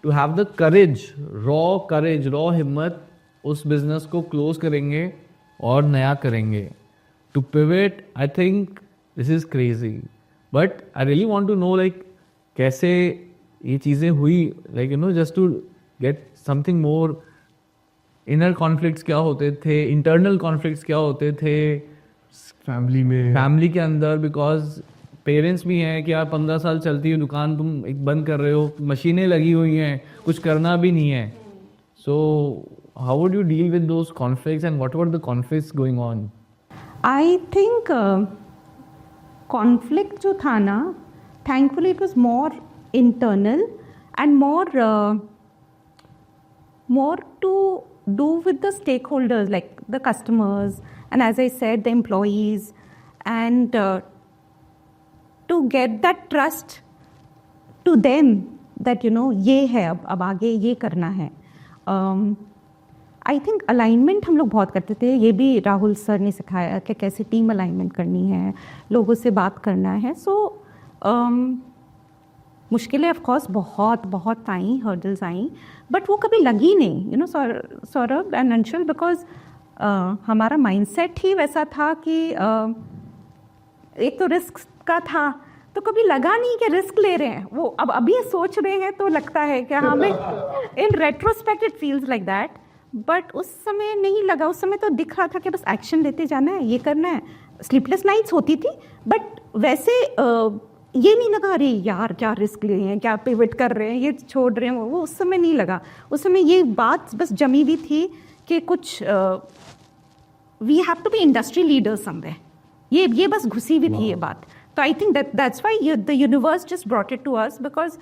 To have the courage, रॉ हिम्मत, उस बिजनेस को क्लोज करेंगे और नया करेंगे. To pivot, I think this is crazy. But I really want to know like कैसे ये चीज़ें हुई, like you know, just to get something more. Inner conflicts क्या होते थे, इंटरनल कॉन्फ्लिक्ट्स क्या होते थे फैमिली के अंदर, बिकॉज पेरेंट्स भी हैं कि यार 15 साल चलती हुई दुकान तुम एक बंद कर रहे हो, मशीनें लगी हुई हैं, कुछ करना भी नहीं है. So how would you deal with those conflicts and what were the conflicts going on? I think conflict जो था ना, thankfully it was more internal and more to do with the stakeholders like the customers and, as I said, the employees, and to get that trust to them that, you know, ये है, अब आगे ये करना है. I think alignment हम लोग बहुत करते थे. ये भी राहुल सर ने सिखाया कि कैसे टीम अलाइनमेंट करनी है, लोगों से बात करना है. सो मुश्किलें ऑफ कोर्स बहुत आई, हर्डल्स आई, बट वो कभी लगी नहीं, you know, Saurabh and Anshul, because हमारा माइंडसेट ही वैसा था कि एक तो रिस्क का था, तो कभी लगा नहीं कि रिस्क ले रहे हैं. वो अब अभी सोच रहे हैं तो लगता है कि हाँ भाई, इन retrospect it feels like that, but उस समय नहीं लगा. उस समय तो दिख रहा था कि बस एक्शन लेते जाना है, ये करना है. स्लीपलेस नाइट्स होती थी, बट वैसे ये नहीं लगा अरे यार क्या रिस्क ले रहे हैं, क्या पिवट कर रहे हैं, ये छोड़ रहे हैं, वो उस समय नहीं लगा. उस समय ये बात बस जमी हुई थी कि कुछ we have to be industry leaders somewhere. ये बस घुसी हुई थी ये बात. तो I think that's why the universe just brought it to us, because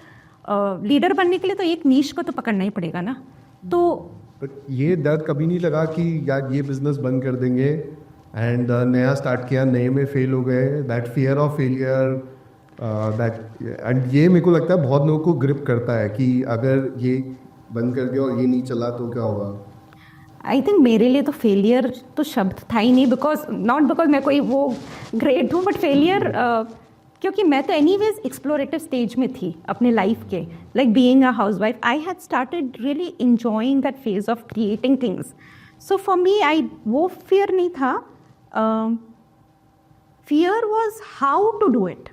leader बनने के लिए तो एक नीश को तो पकड़ना ही पड़ेगा ना. तो ये दर्द कभी नहीं लगा कि यार ये बिजनेस बंद कर देंगे एंड नया स्टार्ट किया, नए में फेल हो गए. That fear of failure, and ये मेरे को लगता है बहुत लोगों को ग्रिप करता है कि अगर ये बंद कर दिया और ये नहीं चला तो क्या होगा. आई थिंक मेरे लिए तो फेलियर तो शब्द था ही नहीं, नॉट बिकॉज मैं कोई वो ग्रेट हूँ, बट फेलियर क्योंकि मैं तो एनीवेज एक्सप्लोरेटिव स्टेज में थी अपने लाइफ के, like being a housewife. I had started really enjoying that phase of creating things. So for me वो फियर नहीं था. Fear was how to do it.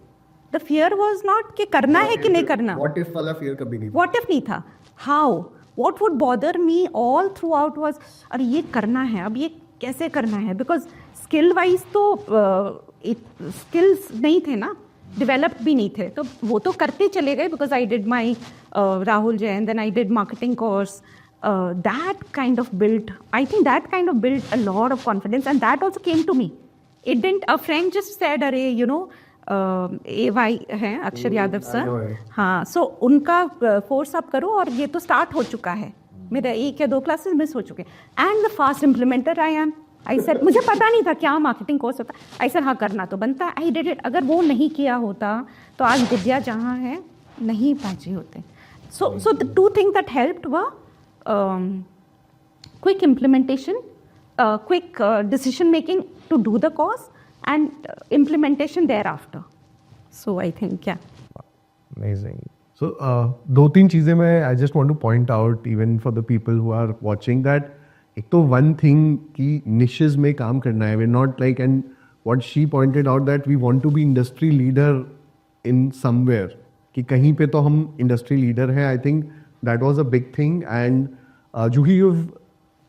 The fear was not कि करना है कि नहीं करना. व्हाट इफ वाला फियर कभी नहीं. व्हाट इफ नहीं था. How, what would bother me all throughout was अरे ये करना है, अब ये कैसे करना है, बिकॉज स्किल वाइज तो स्किल्स नहीं थे ना, डेवलप्ड भी नहीं थे, तो वो तो करते चले गए. Because I did my Rahul Jain, then I did marketing course. That kind of built, I think that kind of built a lot of confidence, and that also came to me. It didn't, a friend just said अरे you know, AY हैं अक्षर Yadav sir, हाँ, सो उनका course आप करो और ये तो स्टार्ट हो चुका है, मेरा 1 या 2 क्लासेस मिस हो चुके हैं. And the fast implementer I am. I said मुझे पता नहीं था क्या मार्केटिंग कोर्स होता. आई सेड हाँ करना तो बनता है. I did it. अगर वो नहीं किया होता तो आज विद्या जहाँ है नहीं पहुँचे होते. So the 2 things that helped were quick implementation, quick decision making to do the course, and implementation thereafter. So I think, yeah. Amazing. So 2-3 चीज़ें मैं I just want to point out even for the people who are watching that एक तो one thing कि niches में काम करना है. We're not like, and what she pointed out that we want to be industry leader in somewhere, कि कहीं पे तो हम industry leader हैं. I think that was a big thing. And Juhi, you've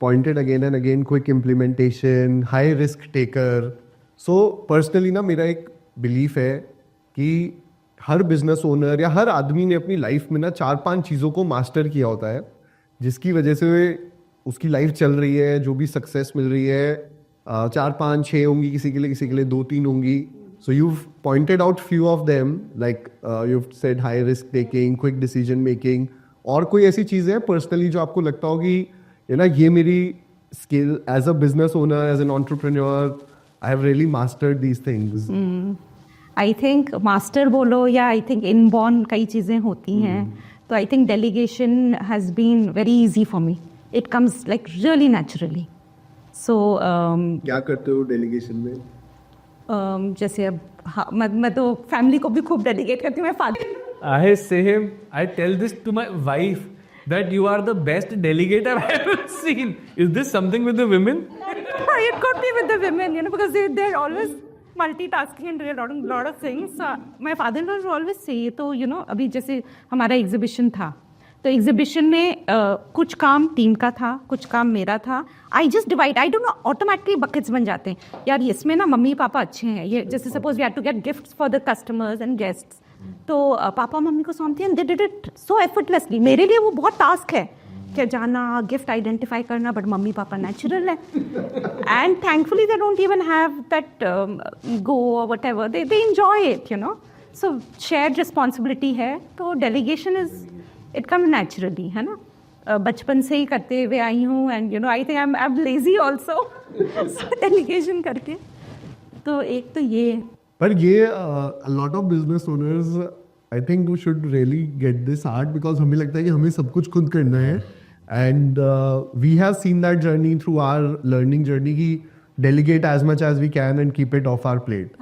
pointed again and again quick implementation, high risk taker. So personally ना मेरा एक belief है कि हर बिजनेस ओनर या हर आदमी ने अपनी लाइफ में ना 4-5 चीज़ों को मास्टर किया होता है, जिसकी वजह से उसकी लाइफ चल रही है, जो भी सक्सेस मिल रही है. 4-5-6 होंगी किसी के लिए 2-3 होंगी. So you've pointed out few of them, like you've said high risk taking, quick decision making. और कोई ऐसी चीज़ें हैं पर्सनली जो आपको लगता हो कि ये ना ये मेरी skill as a business owner, as an entrepreneur, I have really mastered these things. I think master बोलो या आई थिंक इनबॉर्न कई चीज़ें होती हैं. तो I think delegation has been very easy for me. It comes like really naturally. So क्या करते हो डेलीगेशन में? जैसे अब हाँ, मैं तो फैमिली को भी खूब डेलीगेट करती हूँ. मैं father I tell this to my wife that you are the best delegate I've ever seen. Is this something with the women? It could be with the women, you know, because they're always multitasking and doing a lot of things. My father-in-law will always say, तो you know, अभी जैसे हमारा exhibition था, तो exhibition में कुछ काम team का था, कुछ काम मेरा था. I just divide, I don't know, automatically buckets बन जाते हैं. यार इसमें ना मम्मी पापा अच्छे हैं, ये जैसे suppose we had to get gifts for the customers and guests, तो पापा मम्मी को सौंपते हैं, they did it so effortlessly. मेरे लिए वो बहुत टास्क है क्या जाना गिफ्ट आइडेंटिफाई करना, बट मम्मी पापा नेचुरल है and thankfully they don't even have that go or whatever, they enjoy it, you know. So shared responsibility है, तो delegation is it come naturally, है ना. बचपन से ही करते हुए आई हूँ and you know I think I am lazy also delegation करके. तो एक तो ये, पर ये a lot of business owners I think we should really get this art, because हमें लगता है कि हमें सब कुछ खुद करना है, and we have seen that journey through our learning journey कि delegate as much as we can and keep it off our plate.